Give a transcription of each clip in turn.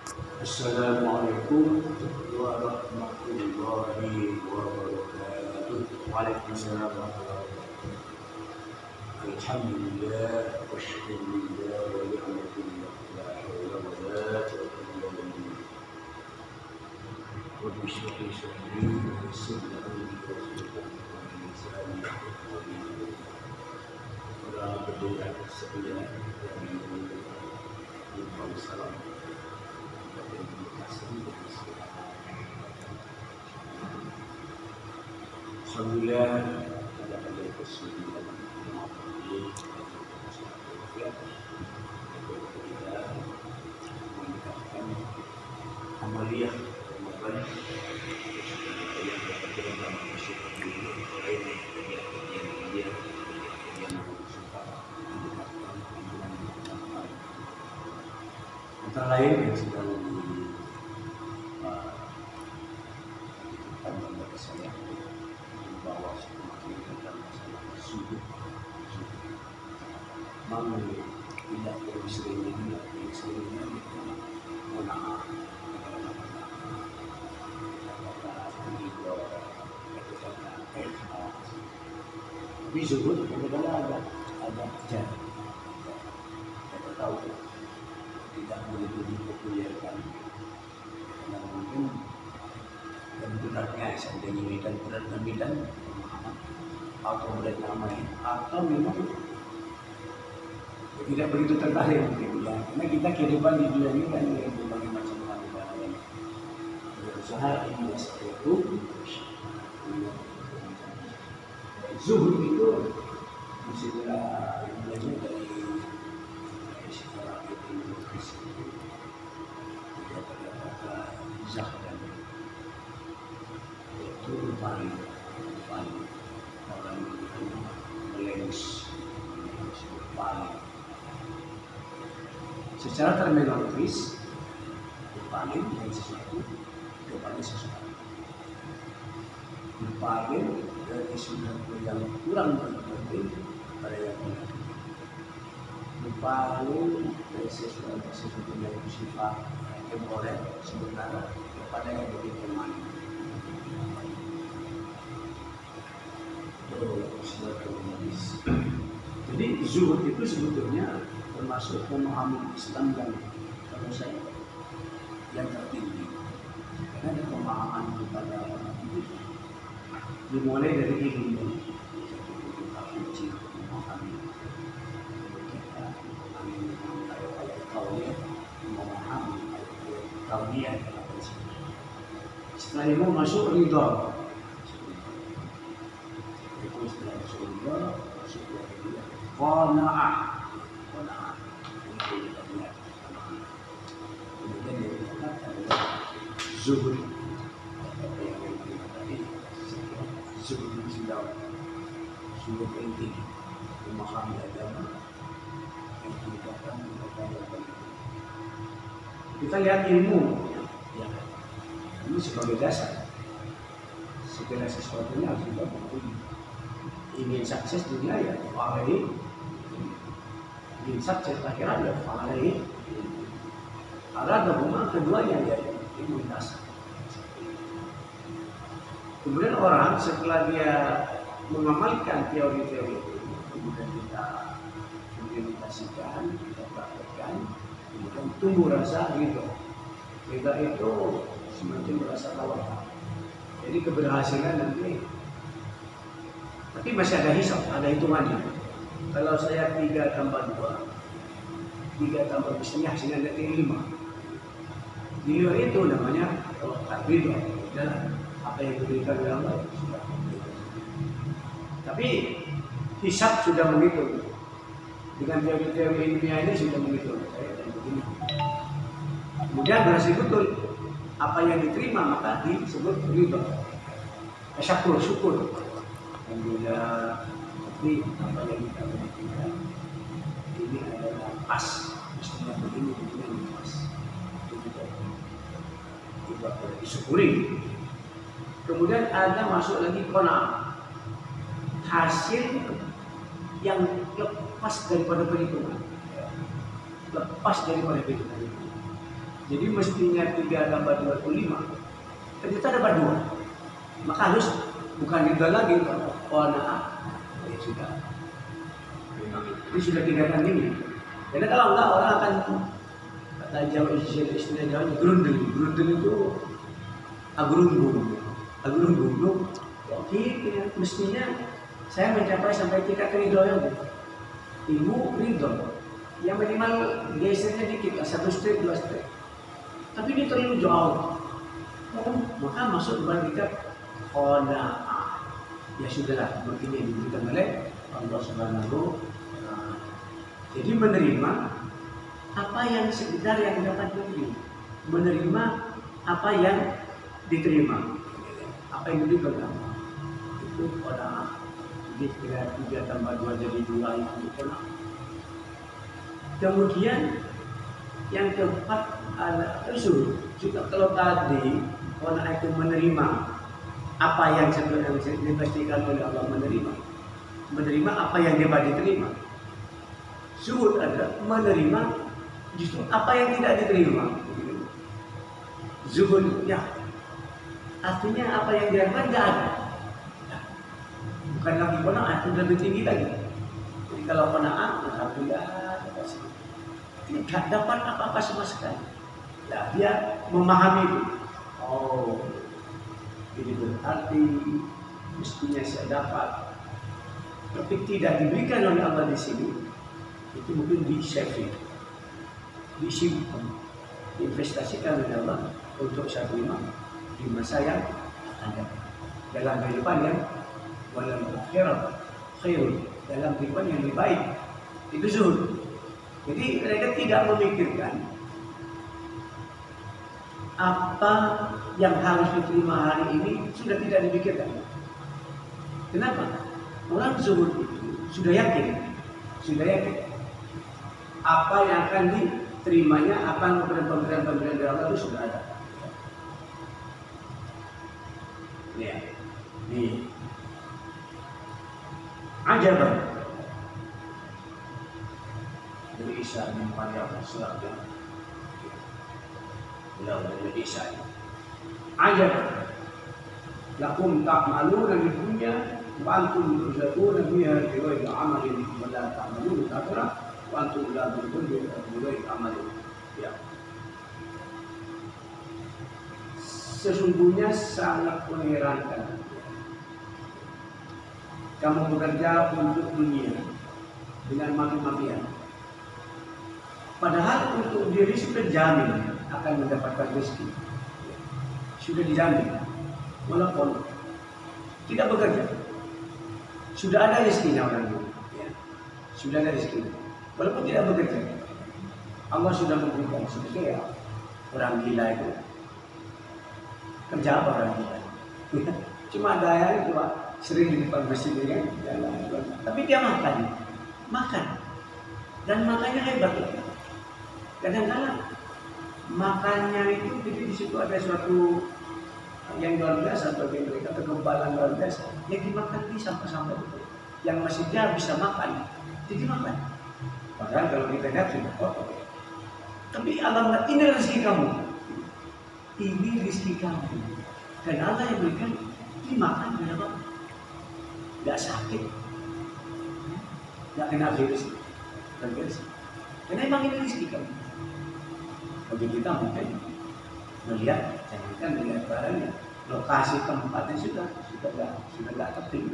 Assalamualaikum warahmatullahi wabarakatuh. Waalaikumsalam warahmatullahi wabarakatuh. Alhamdulillah wa syukurillah wa ni'matillah la haula wa la quwwata illa billah. Rabbi shrah li sadri wa yassir li amri wahlul 'uqdatam min lisani yafqahu qawli. Wa billahi as-sami'il 'alim. Waalaikumsalam. Alhamdulillah ada kesulitan kita meningkatkan amaliyah Ramadan yang dapat bersyukur antara lain yang sedang dilakukan saya bahwa semakin dalam masalah suhu memang tidak perlu seringnya mengenai tapi zuhud kadang-kadang ada jarak. Kita tahu tidak begitu dipopulerkan karena mungkin dan beratnya seandainya dan berat dan atau berat namanya atau memang tidak begitu tertarik mungkin ya, karena kita kehidupan di dunia ini kan berbagai macam hal yang berusaha ini itu zuhud itu disitulah belajar dari sejarah ekonomis tidak terdapat zahdan itu paling orang melengos paling secara terminologis paling dari sesuatu kepada sesuatu paling dari sesuatu yang kurang penting pada yang benar paling dari sesuatu yang bersifat temporer sementara kepada yang lebih permanen. Jadi zuhud itu sebetulnya termasuk pemahaman Islam yang saya yang tertinggi karena ada pemahaman kepada orang itu dimulai dari ilmu kita uji memahami kita ayat-ayat kauliyah memahami ayat-ayat kauliyah setelah itu masuk ridha. Setelah Rasulullah masuk ridha qanaah kemudian yang dikatakan adalah zuhud. Zuhud sudah sungguh penting memahami agama yang dikatakan kepada kita lihat ilmu ya, ini sebagai dasar segala sesuatunya harus kita pahami. Ingin sukses dunia ya fa'alaihi, ingin sukses akhirat ya fa'alaihi. Ada gabungan keduanya ya ilmu dasar. Kemudian orang setelah dia mengamalkan teori-teori itu, kemudian kita implementasikan, kita praktekkan, kemudian tumbuh rasa ridho. Ridho itu semakin merasa tawakal. Jadi keberhasilan nanti, tapi masih ada hisab, ada hitungannya. Kalau saya 3 tambah 2, 3 tambah bismillah sehingga nanti 5. Di 5 itu namanya tawakal ridho. Dan apa yang diberikan oleh Allah sudah. Tapi hisab sudah menghitung. Dengan teori-teori ilmiah ini sudah menghitung. Kemudian berhasil betul. Apa yang diterima maka disebut ridho. Syukur, syukur. Alhamdulillah. Tapi apa yang kita berikan ini adalah pas. Mestinya begini pas. Itu juga boleh disyukuri. Kemudian ada masuk lagi qanaah, hasil yang lepas daripada perhitungan, lepas daripada perhitungan. Jadi mestinya 3 tambah 2 itu 5. Ternyata dapat 2. Maka harus bukan ridho lagi. Oh nah, ya sudah. Ini sudah tindakan ini. Karena kalau enggak orang akan kata Jawa istilah Jawa grundel. Grundel itu agrungung. Agrungung. Oke, mestinya saya mencapai sampai tingkat ridho yang ilmu ridho. Yang minimal gesernya dikit, 1 step, 2 step. Tapi ini terlalu jauh. Maka masuk kepada tingkat qanaah. Ya sudahlah, begini yang diberikan oleh Allah Subhanahu. Jadi menerima apa yang sekedar yang dapat diterima, menerima apa yang diterima, apa yang diberikan itu qanaah. Jadi kira 3 tambah 2 jadi 2 itu qanaah. Kemudian yang keempat adalah usul. Juga kalau tadi qanaah itu menerima apa yang dipastikan oleh Allah, menerima apa yang dapat diterima. Zuhud adalah menerima justru apa yang tidak diterima. Zuhud ya artinya apa yang diharapkan tidak ada. Bukan lagi qanaah, itu lebih tinggi lagi. Jadi kalau qanaah, alhamdulillah tidak dapat apa-apa sama sekali. Nah, dia memahami itu. Oh, ini berarti mestinya saya dapat, tapi tidak diberikan oleh Allah di sini. Itu mungkin di-saving, disimpan, diinvestasikan oleh Allah untuk saya terima di masa yang akan datang. Dalam kehidupan yang walau akhirat khairun, dalam kehidupan yang lebih baik. Itu zuhud. Jadi mereka tidak memikirkan apa yang harus diterima hari ini sudah tidak dipikirkan. Kenapa? Orang zuhud itu sudah yakin apa yang akan diterimanya, apa yang pemberian dari Allah itu sudah ada. Ya, nih, ajaban dari Isa bin Maryam selama beliau dari Isa. Ajab lakum ta'maluna di dunya wa antum turzaquna biha bi ghairi amalin wa la ta'maluna akhirah wa antum la turzaquna bi ghairi amalin. Ya. Sesungguhnya sangat mengherankan kamu bekerja untuk dunia dengan mati-matian. Padahal untuk diri sudah jamin akan mendapatkan rezeki. Sudah dijamin. Walaupun tidak bekerja. Sudah ada rezekinya orang itu. Ya. Sudah ada rezekinya. Walaupun tidak bekerja. Allah sudah memberikan seperti ya, orang gila itu. Kerja apa orang gila? Cuma daya itu sering di depan masjid kan. Tapi dia makan. Dan makannya hebat. Kadang-kadang makannya itu di situ ada suatu yang luar biasa bagi mereka, kekebalan luar biasa. Yang dimakan di sampah-sampah itu, yang masih dia bisa makan, jadi makan. Padahal kalau kita lihat sudah kotor. Tapi Allah ini rezeki kamu, ini rezeki kamu, dan Allah yang berikan dimakan berapa? Tidak sakit, tidak kena virus, karena memang ini rezeki kamu. Bagi kita mungkin melihat, jangankan melihat barangnya, lokasi tempatnya sudah nggak penting.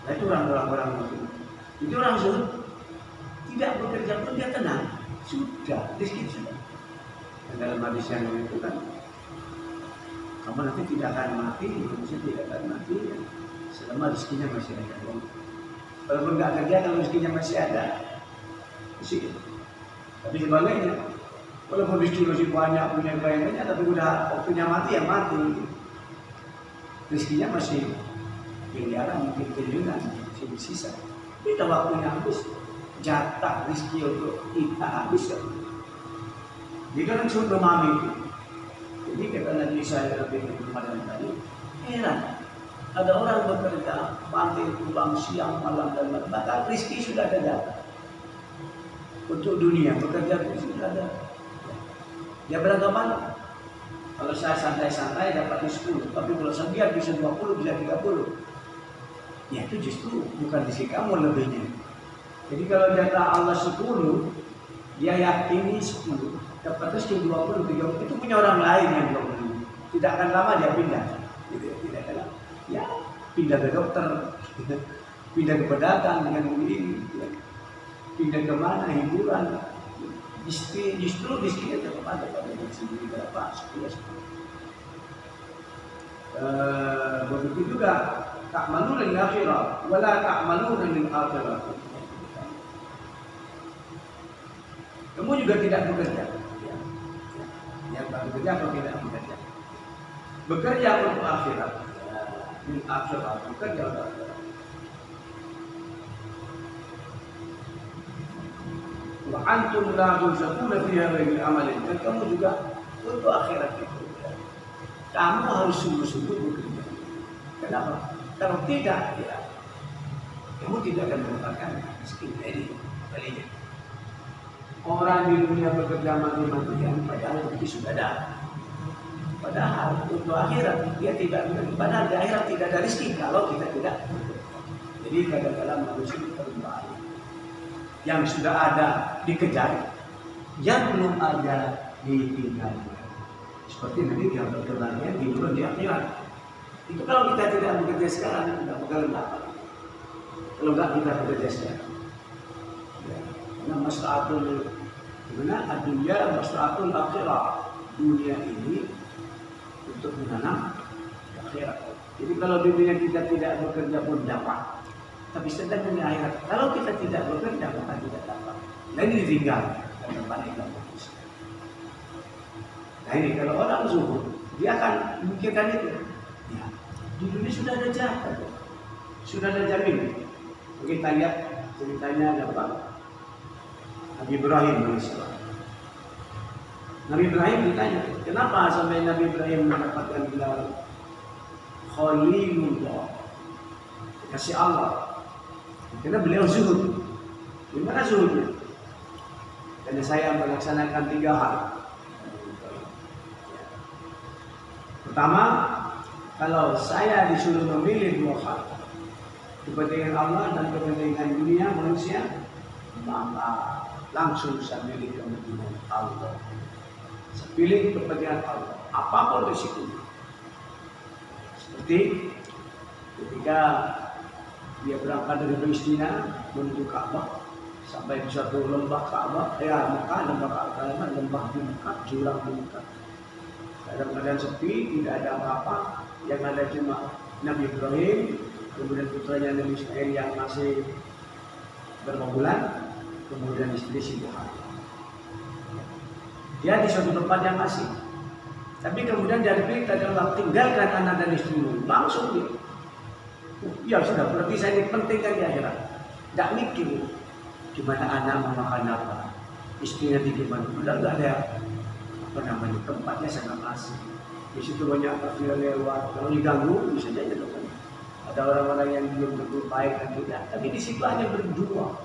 Nah itu orang-orang itu. Itu orang zuhud tidak bekerja pun dia tenang, sudah rezeki sudah. Dan dalam hadis yang itu kan, kamu nanti tidak akan mati, manusia tidak akan mati selama rezekinya masih ada. Walaupun nggak kerja, kalau rezekinya masih ada, masih. Tapi sebaliknya, walaupun rezeki masih banyak, punya banyak, tapi udah waktunya mati ya mati. Rezekinya masih miliaran, mungkin triliunan, masih bersisa. Kita waktunya habis, jatah rezeki untuk kita habis. Jadi kan sudah memahami itu. Jadi kata Nabi saya lebih kemarin tadi, heran. Ada orang bekerja, pantai pulang siang, malam dan malam, maka rezeki sudah ada jatah. Untuk dunia bekerja itu sudah ada. Dia beragama. Kalau saya santai-santai dapat 10, tapi kalau dia bisa 20, bisa 30. Ya itu justru bukan rezeki kamu lebihnya. Jadi kalau data Allah 10, dia yakini 10, dapat rezeki 20, 30, itu punya orang lain yang 20. Tidak akan lama dia pindah. Tidak akan lama. Ya, pindah ke dokter, pindah ke pedagang dengan ini, pindah ke mana, hiburan. Justru rezekinya tetap ada pada diri sendiri berapa? 10. Begitu juga ta'maluna lil akhirah wala ta'maluna lil akhirah. Kamu juga tidak bekerja. Ya, bekerja atau tidak bekerja. Bekerja untuk akhirat. Lil akhirah, bekerja untuk akhirat. Wa antum la turzaquna fiha bil amalin. Dan kamu juga untuk akhirat itu. Kamu harus sungguh-sungguh bekerja. Kenapa? Kalau tidak, ya, kamu tidak akan mendapatkan rezeki dari kalinya. Orang di dunia bekerja mati-matian, padahal rezeki sudah ada. Padahal untuk akhirat dia tidak. Padahal di akhirat tidak ada rezeki kalau kita tidak. Jadi kadang-kadang manusia terbalik. Yang sudah ada dikejar, yang belum ada ditinggal. Seperti nanti yang berkenanya di akhirat. Itu kalau kita tidak bekerja sekarang, tidak bakal dapat. Kalau enggak kita bekerja sekarang. Ya. Karena maslahul dunia, maslahul akhirah. Dunia ini untuk menanam akhirat. Jadi kalau di dunia kita tidak bekerja pun dapat. Tapi sedang di akhirat, kalau kita tidak bekerja maka tidak dapat. Nah ini ditinggal dan balik lagi. Nah ini kalau orang zuhud, dia akan memikirkan itu. Ya, di dunia sudah ada jatah, sudah ada jamin. Kita lihat ceritanya apa? Nabi Ibrahim alaihissalam. Nabi Ibrahim ditanya, kenapa sampai Nabi Ibrahim mendapatkan gelar Khalilullah, kasih Allah? Karena beliau zuhud. Gimana zuhudnya? Karena saya melaksanakan 3 hal. Pertama, kalau saya disuruh memilih 2 hal, kepentingan Allah dan kepentingan dunia manusia, maka langsung saya pilih kepentingan Allah. Saya pilih kepentingan Allah, apapun risikonya. Seperti ketika dia berangkat dari Palestina menuju Ka'bah sampai di suatu lembah Ka'bah, lembah Ka'bah, lembah di Mekah, jurang di Mekah. Kadang-kadang sepi, tidak ada apa-apa, yang ada cuma Nabi Ibrahim, kemudian putranya Nabi Ismail yang masih berapa bulan, kemudian istri Siti Hajar. Dia di suatu tempat yang asing, tapi kemudian dia berkata, tinggalkan anak dan istrimu, langsung dia. Ya sudah, berarti saya dipentingkan di akhirat. Tidak mikir gimana anak mau makan apa, istrinya di gimana. Udah nggak ada tempatnya sangat asing. Di situ banyak kafir lewat. Kalau diganggu bisa saja teman. Ada orang-orang yang belum tentu baik dan tidak. Tapi di situ hanya berdua.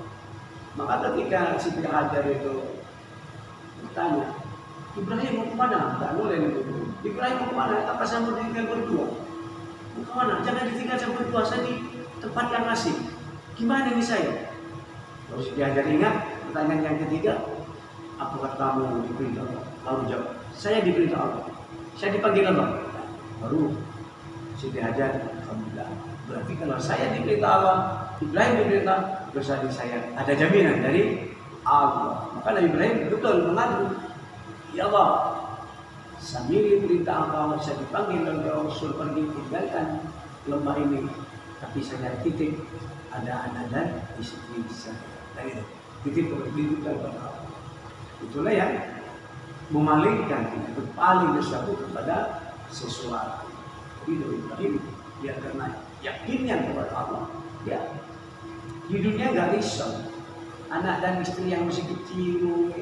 Maka ketika Siti Hajar itu bertanya, Ibrahim mau kemana? Tak boleh itu. Ibrahim mau kemana? Apa saya mau ditinggal berdua? Mau kemana? Jangan ditinggal saya berdua, saya di tempat yang asing. Gimana ini saya? Terus Siti Hajar ingat pertanyaan yang ketiga, apakah kamu diperintah Allah? Lalu jawab, saya diperintah Allah. Saya dipanggil Allah. Baru Siti Hajar, alhamdulillah. Berarti kalau saya diperintah Allah, Ibrahim diperintah, berarti saya ada jaminan dari Allah. Maka Nabi Ibrahim betul mengadu, ya Allah, sambil perintah Allah, saya dipanggil oleh Rasul pergi tinggalkan lembah ini, tapi saya titip ada anak dan istri saya. Dan itu titip kepada Allah. Itulah yang memalingkan itu paling sesuatu kepada sesuatu. Jadi Nabi Ibrahim dia karena yakinnya kepada Allah, ya di dunia nggak risau. Anak dan istri yang masih kecil,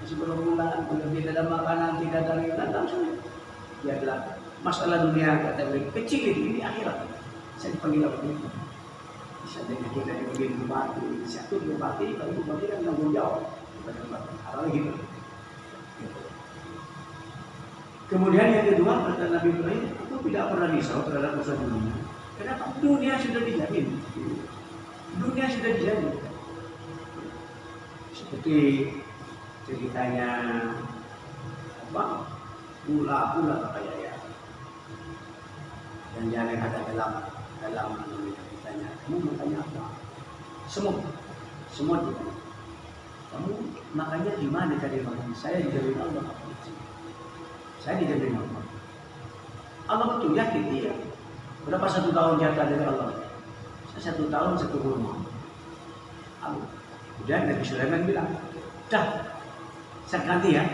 masih belum bulan, belum tidak ada makanan, tidak ada makanan, langsung dia bilang masalah dunia kata beliau kecil ini akhirat. Saya dipanggil apa itu? Bisa jadi kita dipanggil bupati, satu bupati, kalau bupati kan tanggung jawab. Kalau gitu. Kemudian yang kedua kata Nabi Ibrahim, aku tidak pernah risau terhadap urusan dunia. Kenapa? Dunia sudah dijamin. Dunia sudah dijamin. Seperti ceritanya apa? Pula kaya ya. Dan yang ada dalam ceritanya. Kamu makannya apa? Semut itu. Kamu makannya di mana tadi makan? Saya dijamin Allah. Saya dijamin Allah. Allah betul yakin dia. Berapa 1 tahun jatah dari Allah? Saya 1 tahun 1 rumah. Kemudian Nabi Sulaiman bilang, dah, saya ganti ya.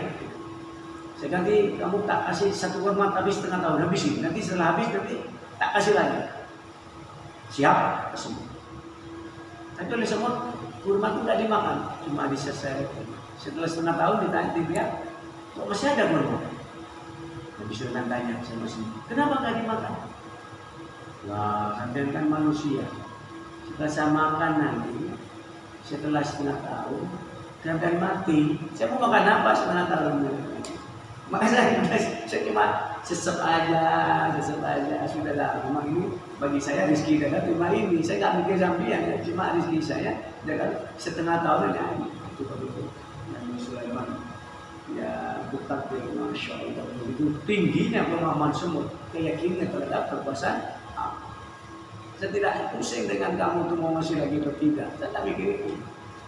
Saya ganti, kamu tak kasih 1 rumah tapi setengah tahun habisin. Nanti setelah habis nanti tak kasih lagi. Siap? Semut. Tapi oleh semut, kurma itu tidak dimakan, cuma diseseret. Setelah setengah tahun ditanya dia, kok masih ada kurma? Nabi Sulaiman tanya sama semut, kenapa nggak dimakan? Wah, sampai kan manusia. Kita saya makan nanti, setelah setengah tahun, sampai mati. Saya mau makan apa setengah tahun? Makanya saya cuma sesep aja, sudahlah. Memang ini bagi saya rezeki dan cuma ini. Saya nggak mikir sampean ya, cuma rezeki saya. Dan setengah tahun ya itu begitu. Nabi Sulaiman ya bukan masya Allah begitu tingginya pemahaman semut, keyakinan terhadap kekuasaan. Saya tidak pusing dengan kamu tuh mau masih lagi atau tidak. Saya tak mikir itu.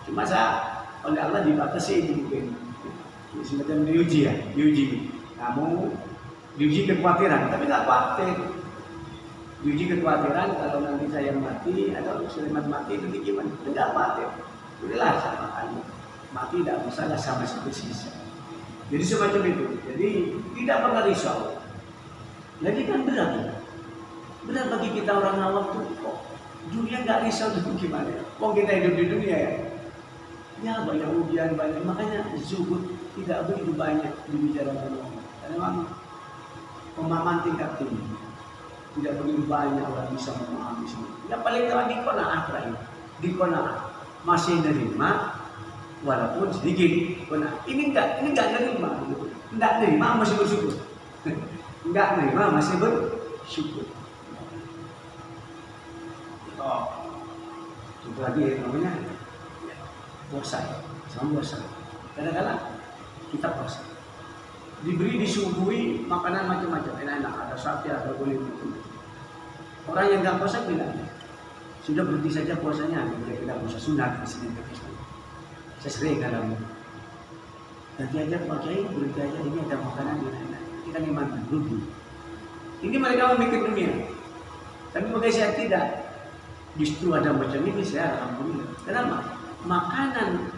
Cuma saya oleh Allah dibatasi mungkin. Semacam diuji ya, diuji. Kamu diuji kekhawatiran, tapi nggak khawatir. Diuji kekhawatiran kalau nanti saya mati atau Sulaiman mati nanti gimana? Tidak khawatir. Udahlah sama kamu. Mati tidak masalah sama seperti saya. Jadi semacam itu. Jadi tidak pernah risau. Jadi kan berat. Benar bagi kita orang awam tuh kok dunia nggak risau tuh gimana? Kok kita hidup di dunia ya? Ya banyak ujian banyak, makanya zuhud tidak begitu banyak dibicarakan orang. Karena memang pemahaman tingkat tinggi tidak begitu banyak orang bisa memahami semua. Yang paling tepat di qanaah terakhir, di qanaah masih nerima walaupun sedikit. Qanaah ini enggak nerima, enggak nerima masih bersyukur, enggak nerima masih bersyukur. Oh, itu lagi namanya puasa ya, sama puasa. Kadang-kadang kita puasa, disuguhi makanan macam-macam, enak-enak, ada sate, ada kulit. Orang yang nggak puasa bilang, sudah berhenti saja puasanya, kita puasa sunat di sini. Saya sering kalau nanti aja pakai berhenti aja, ini ada makanan yang enak, kita gimana? Rugi. Ini mereka memikir dunia, tapi bagi saya tidak. Justru ada macam ini saya alhamdulillah. Kenapa? Makanan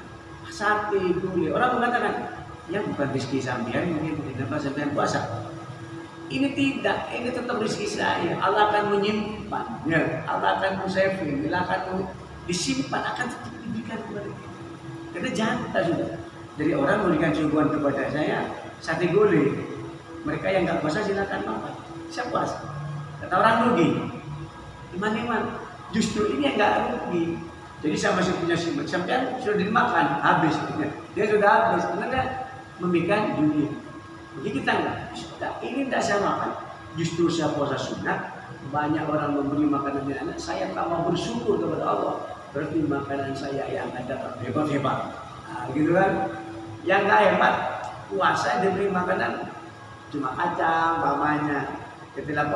sate gulai. Orang mengatakan, ya bukan rezeki sampean, mungkin kenapa sampean puasa. Ini tidak, ini tetap rezeki saya. Allah akan menyimpannya, Allah akan musafir, Allah akan disimpan, akan tetap diberikan kepada kita. Karena jatah sudah. Dari orang memberikan suguhan kepada saya, sate gulai. Mereka yang nggak puasa silakan makan. Saya puasa. Kata orang rugi. Iman-iman. Justru ini yang nggak rugi. Jadi saya masih punya simpan. Sampai sudah dimakan habis. Dia sudah habis. Karena memikirkan dunia. Jadi kita enggak. Ini tidak saya makan. Justru saya puasa sunat. Banyak orang memberi makanan yang enak. Saya tambah bersyukur kepada Allah. Berarti makanan saya yang ada hebat-hebat. Nah, gitu kan. Yang nggak hebat, puasa diberi makanan cuma kacang, bawahnya. Ketika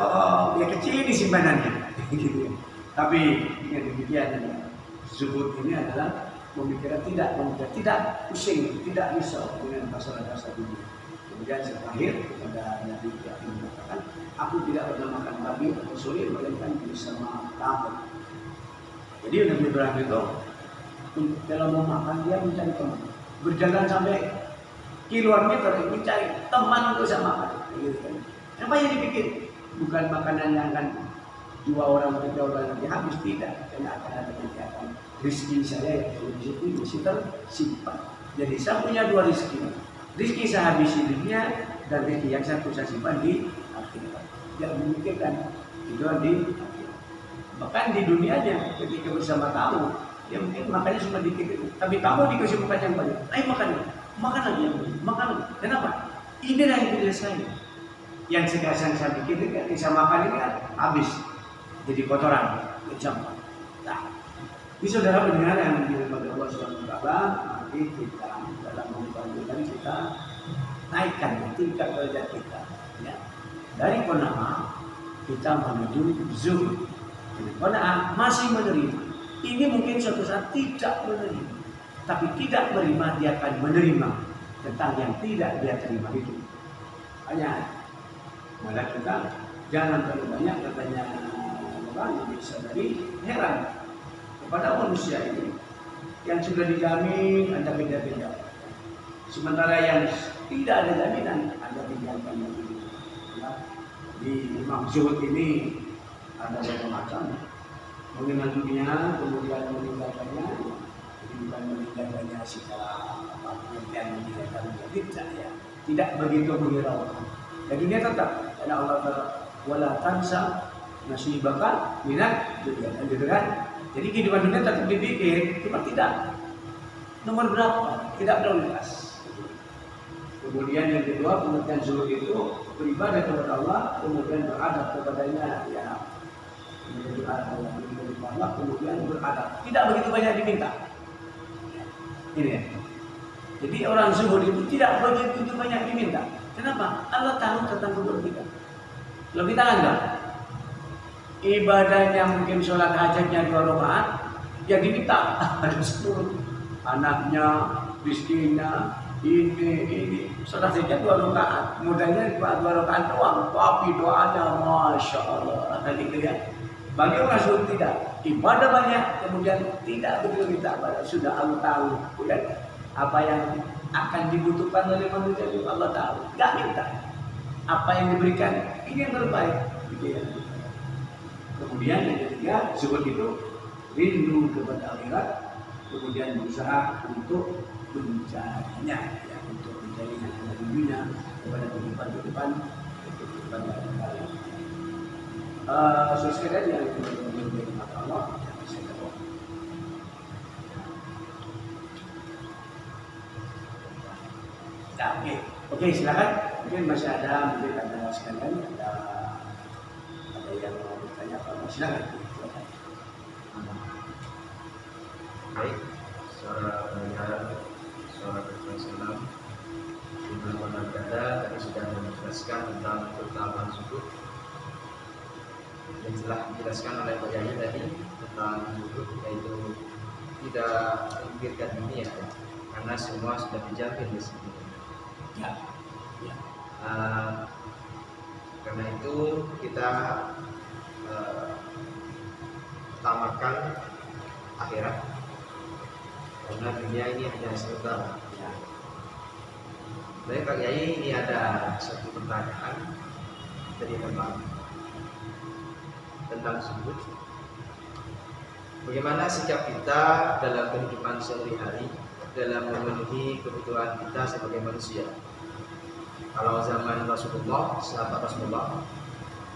dia kecil di simpanannya. Gitu. Tapi dengan demikian zuhud ini adalah memikirkan tidak pusing, tidak risau dengan masalah-masalah dunia. Kemudian terakhir kepada Nabi Ibrahim mengatakan, aku tidak pernah makan babi atau suri melainkan bersama tamu. Jadi Nabi Ibrahim itu kalau mau makan dia mencari teman, berjalan sampai kilometer mencari teman untuk saya makan. Apa yang dipikir? Bukan makanan yang akan 2 orang, 3 orang nanti habis, tidak. Karena akan ada kegiatan rezeki saya yang di situ masih tersimpan. Jadi saya punya 2 rezeki. Rezeki saya habis di dunia dan rezeki yang satu saya simpan di akhirat. Yang memikirkan itu di akhirat. Bahkan di dunianya ketika bersama tamu, ya mungkin makannya cuma dikit, tapi tamu dikasih makan yang banyak. Ayo makan lagi yang banyak, makan lagi. Kenapa? Inilah yang pilih saya. Yang sekarang saya bikin kan disamakan ini kan habis jadi kotoran, sampah. Nah, ini saudara pendengar yang dirahmati Allah Subhanahu wa taala, mari kita dalam membangun kita naikkan tingkat derajat kita. Ya. Dari qanaah kita menuju zuhud. Qanaah masih menerima. Ini mungkin suatu saat tidak menerima, tapi tidak menerima dia akan menerima tentang yang tidak dia terima itu. Hanya maka kita jangan terlalu banyak katanya orang bisa dari heran kepada manusia ini yang sudah dijamin ada beda-beda. Sementara yang tidak ada jaminan ada tinggalkan yang ini. Ya. Di Imam Zuhud ini ada berbagai macam mengenal dunia kemudian meninggalkannya, bukan meninggalkannya secara pengertian meninggalkannya tidak begitu menghiraukan. Dan dunia tetap karena Allah berkata wala tansa nasibaka minat dunia, kan? Jadi kehidupan dunia tetap dipikir, cuma tidak nomor berapa, tidak prioritas. Kemudian yang kedua pengertian zuhud itu beribadah kepada Allah, kemudian beradab kepadanya, ya beradab, kemudian beradab. Tidak begitu banyak diminta. Ini ya. Jadi orang zuhud itu tidak begitu banyak diminta. Kenapa? Allah tahu tentang kebutuhan kita. Kalau kita enggak, ibadahnya mungkin sholat hajatnya 2 rakaat, ya diminta ada 10. Anaknya, miskinnya, ini sholat hajat 2 rakaat, mudahnya 2 rakaat doang, tapi doanya masya Allah, gitu ya. Bagi orang zuhud tidak, ibadah banyak, kemudian tidak begitu minta pada sudah Allah tahu, kemudian apa yang akan dibutuhkan oleh manusia itu Allah tahu, nggak minta. Apa yang diberikan ini yang terbaik. Gitu ya. Kemudian yang ketiga, zuhud itu rindu kepada akhirat, kemudian berusaha untuk mencarinya, ya, untuk mencarinya dari dunia kepada kehidupan yang sesuai yang menjadi Allah yang bisa jawab. Nah, oke, silakan. Mungkin masih ada, mungkin ada sekalian, ada yang mau bertanya apa? Silakan. Baik, suara pendengar, suara bersalam. Ibnu Managada tadi sudah menjelaskan tentang keutamaan zuhud. Yang telah dijelaskan oleh Pak Yai tadi tentang zuhud, yaitu tidak memikirkan dunia, ya, karena semua sudah dijamin di sini. Ya. Karena itu kita utamakan akhirat, karena dunia ini hanya sementara. Ya. Baik Pak Yai, ini ada satu pertanyaan dari teman tentang zuhud. Bagaimana sikap kita dalam kehidupan sehari-hari dalam memenuhi kebutuhan kita sebagai manusia? Kalau zaman Rasulullah, sahabat Rasulullah,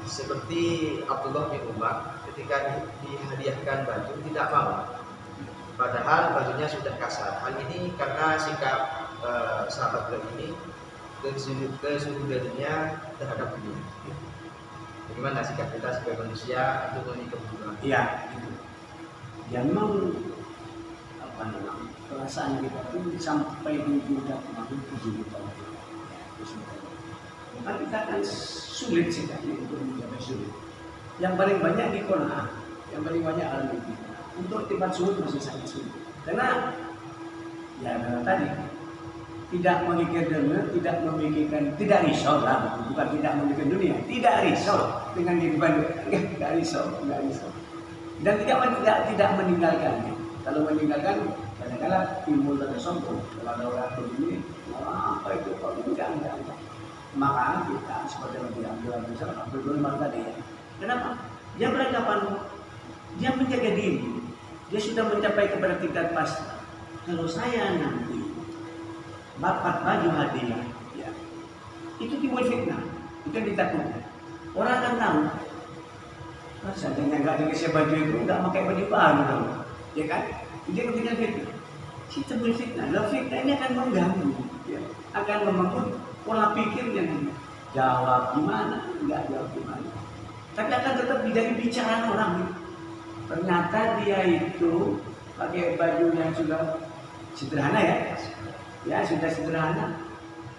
seperti Abdullah bin Umar, ketika dihadiahkan baju tidak mau, padahal bajunya sudah kasar. Hal ini karena sikap sahabat beliau ini kezuhudannya terhadap dunia. Bagaimana sikap kita sebagai manusia untuk memenuhi kebutuhan? Iya, gitu. Ya memang apa namanya perasaan kita itu sampai di tingkat kezuhudan. Maka kita akan sulit sekali untuk mencapai zuhud. Yang paling banyak di qanaah, yang paling banyak alami kita. Untuk tempat zuhud masih sangat sulit. Karena ya tadi tidak memikir dunia, tidak memikirkan, tidak risau lah, bukan tidak memikirkan dunia, tidak risau dengan kehidupan dunia, tidak risau. Dan tidak meninggalkan. Kalau meninggalkan, kadang-kadang timbul rasa sombong. Kalau ada orang begini, apa itu? Kalau enggak. Maka kita seperti yang diambil Abdul Umar tadi ya. Kenapa? Dia beranggapan, dia menjaga diri, dia sudah mencapai kepada tingkat pasrah. Kalau saya nanti dapat baju hadiah, ya, itu timbul fitnah, itu yang ditakutkan. Orang akan tahu, seandainya nggak dikasih baju itu, nggak pakai baju baru dong, ya kan? Dia ketika fitnah, si timbul fitnah. Lalu fitnah ini akan mengganggu, ya, akan membangun pola pikirnya. jawab gimana, nggak jawab gimana. Tapi akan tetap menjadi bicaraan orang. Ternyata dia itu pakai baju yang sudah sederhana ya sudah sederhana.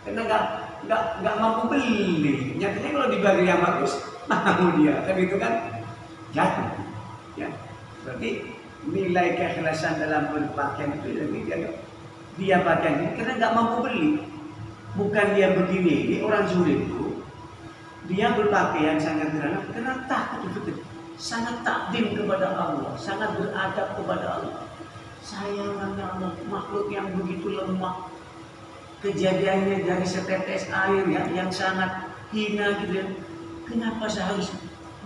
Karena nggak mampu beli. Nyatanya kalau dibagi yang bagus, mau dia. Kan itu kan jatuh. Ya, berarti nilai keikhlasan dalam berpakaian itu dia pakaian ini karena nggak mampu beli. Bukan dia begini, ini orang sulit itu dia berpakaian sangat sederhana karena takut betul, sangat takdim kepada Allah, sangat beradab kepada Allah. Sayangnya Allah, makhluk yang begitu lemah, kejadiannya dari setetes air ya, yang sangat hina gitu ya. Kenapa saya harus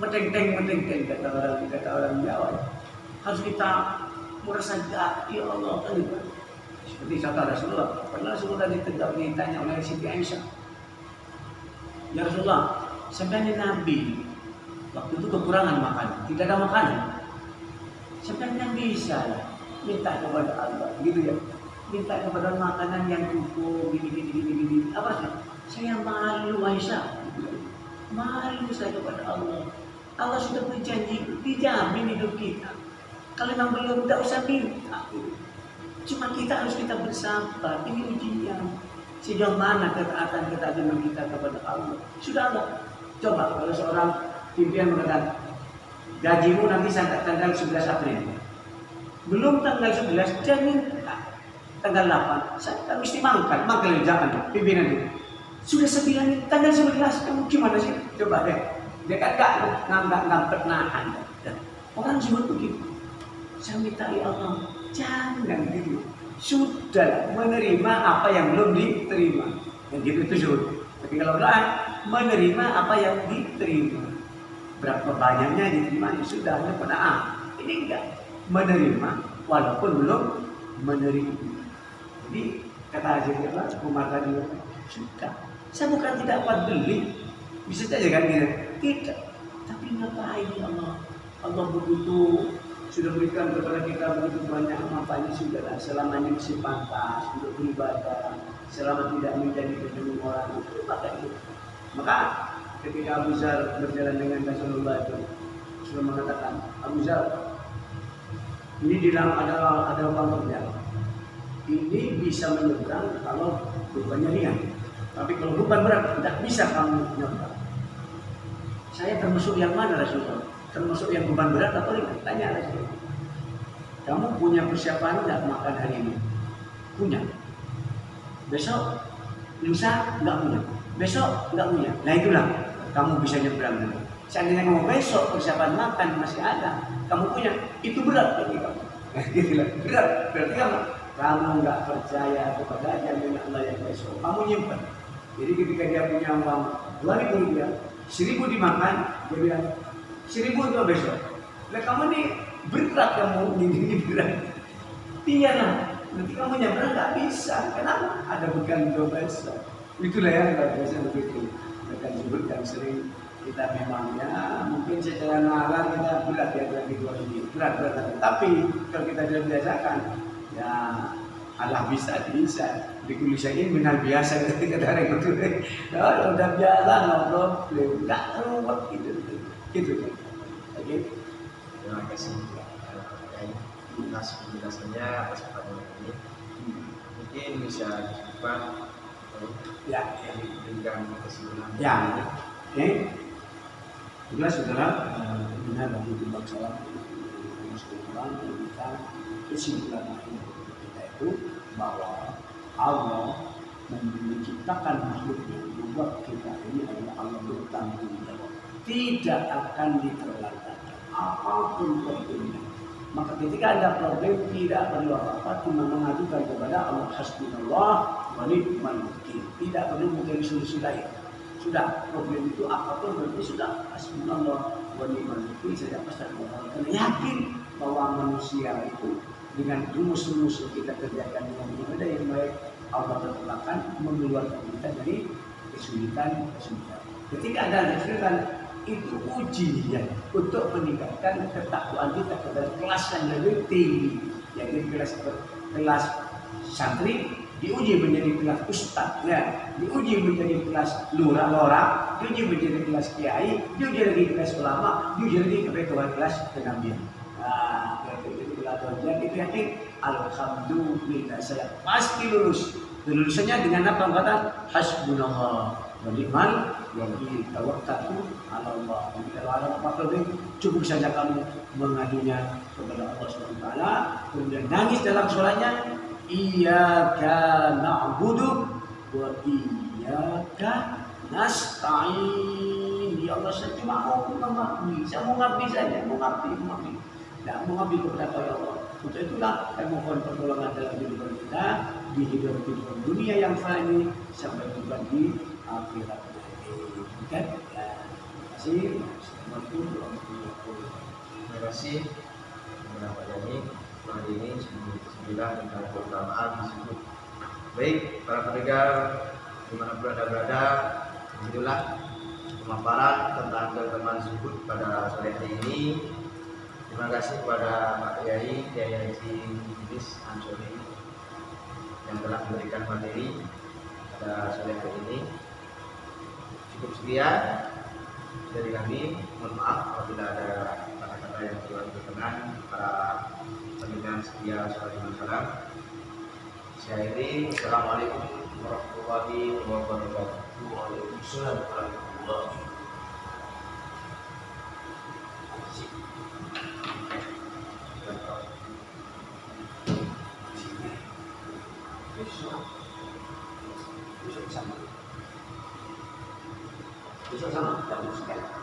meteng-teng kata orang Jawa ya. Harus kita merasa ya Allah kan gitu. Seperti kata Rasulullah, pernah Rasulullah ditanya oleh Siti Aisyah, ya Rasulullah, sampai Nabi waktu itu kekurangan makanan, tidak ada makanan, sampai Nabi bisa minta kepada Allah, gitu ya, minta kepada makanan yang cukup, gini, apa sih? Saya malu Aisyah, malu saya kepada Allah. Allah sudah berjanji, dijamin hidup kita. Kalau memang belum, tidak usah minta. Cuma kita harus bersabar. Ini ujian. Sejauh mana ketaatan kita kepada Allah. Sudah Allah. Coba kalau seorang pimpinan mengatakan, gajimu nanti sampai tanggal 11 April. Belum tanggal 11, dia minta. Tanggal 8, saya kan mesti mangkal jangan pimpinan itu. Sudah 9, tanggal 11, kamu gimana sih? Coba deh. Dia kan nggak nahan. Orang semua begitu. Saya minta ya Allah, jangan gitu. Sudah menerima apa yang belum diterima. Yang gitu itu sudah. Tapi kalau doa menerima apa yang diterima. Berapa banyaknya diterima ya sudah. Ini enggak menerima walaupun belum menerima. Jadi kata Aziz Umar tadi sudah. Saya bukan tidak kuat beli, bisa saja kan gitu. Tidak. Tapi ngapain ya Allah? Allah begitu sudah berikan kepada kita begitu banyak manfaatnya sudah selamanya masih pantas untuk beribadah, selama tidak menjadi kedua orang itu pakai itu. Maka ketika Abu Zar berjalan dengan Rasulullah itu sudah mengatakan, Abu Zar, ini di dalam ada pantoknya. Ini bisa menyeberang kalau bebannya ringan. Tapi kalau beban berat tidak bisa kamu nyebrang. Saya termasuk yang mana Rasulullah? Termasuk yang beban berat atau ringan? Tanya Rasulullah. Kamu punya persiapan tidak makan hari ini? Punya. Besok, lusa nggak punya. Besok nggak punya. Nah itulah kamu bisa nyebrang dulu. Seandainya kamu besok persiapan makan masih ada, kamu punya, itu berat bagi kamu. Gitulah, berat. Berarti kamu nggak percaya kepada jaminan Allah yang besok. Kamu nyimpan. Jadi ketika dia punya uang 2.000 rupiah, 1.000 dimakan, dia bilang 1.000 itu besok. Nah kamu nih berat, kamu ini berat. Iyalah, nanti kamu nyebrang nggak bisa. Kenapa? Ada bekal besok. Itulah ya biasa begitu. Mereka sebutkan sering kita memangnya mungkin secara nalar kita berat ya lagi 2 berat. Tapi kalau kita sudah biasakan, ya Allah bisa. Dikulisain benar biasa ketika dari itu. Kalau udah biasa nggak problem, nggak ruwet gitu. Oke. Terima kasih atas penjelasannya atas pertanyaan ini. Mungkin bisa dicoba ya diberikan kesimpulan. Ya, oke. Jelas saudara, benar bagi timbang salam kesimpulan akhir kita itu bahwa Allah menciptakan makhluknya, membuat kita ini adalah Allah bertanggung jawab, tidak akan diterlantarkan apapun problemnya. Maka ketika ada problem tidak perlu apa-apa, cuma mengajukan kepada Allah, hasbunallah wa ni'mal wakil. Tidak perlu mencari solusi lain. Sudah problem itu apapun berarti sudah hasbunallah wa ni'mal wakil saja pasti karena yakin bahwa manusia itu dengan rumus-rumus yang kita kerjakan dengan ibadah yang baik, Allah tetap akan mengeluarkan kita dari kesulitan. Ketika ada kesulitan, itu ujian untuk meningkatkan ketakwaan kita kepada kelas yang lebih tinggi, yaitu kelas santri diuji menjadi kelas ustadz, ya, diuji menjadi kelas lurah, diuji menjadi kelas kiai, diuji lagi kelas ulama, diuji lagi kebetulan kelas kenabian. Nah, itu jadi yakin, alhamdulillah saya pasti lulus. Lulusannya dengan apa kata? Hasbunallah wa ni'mal wakil, tawakkaltu ala Allah. Jadi kalau ada apa-apa cukup saja kamu mengadunya kepada Allah Subhanahu wa taala, kemudian nangis dalam sholatnya, iyyaka na'budu wa iyyaka nasta'in. Ya Allah, saya cuma mau mengabdi, saya mau ngabdi saja, mau ngabdi. Tidak mau ngabdi kepada Allah. Untuk itulah saya mohon pertolongan dalam kehidupan kita, di kehidupan dunia yang fani sampai juga di akhirat nanti. Kan? Terima kasih. Terima kasih kepada Pak Yani. Hari ini Bismillah tentang keutamaan disebut. Baik, para pendengar dimanapun anda berada, itulah pemaparan tentang keutamaan zuhud pada sore hari ini. Terima kasih kepada Pak Yai Haji Idris Ansori yang telah memberikan materi pada sore hari ini. Cukup sekian dari kami. Mohon maaf apabila ada kata-kata yang kurang berkenan. Para pendengar setia salam. Saya akhiri. Assalamualaikum warahmatullahi wabarakatuh. Waalaikumsalam warahmatullahi wabarakatuh. Besok sama, jam 9.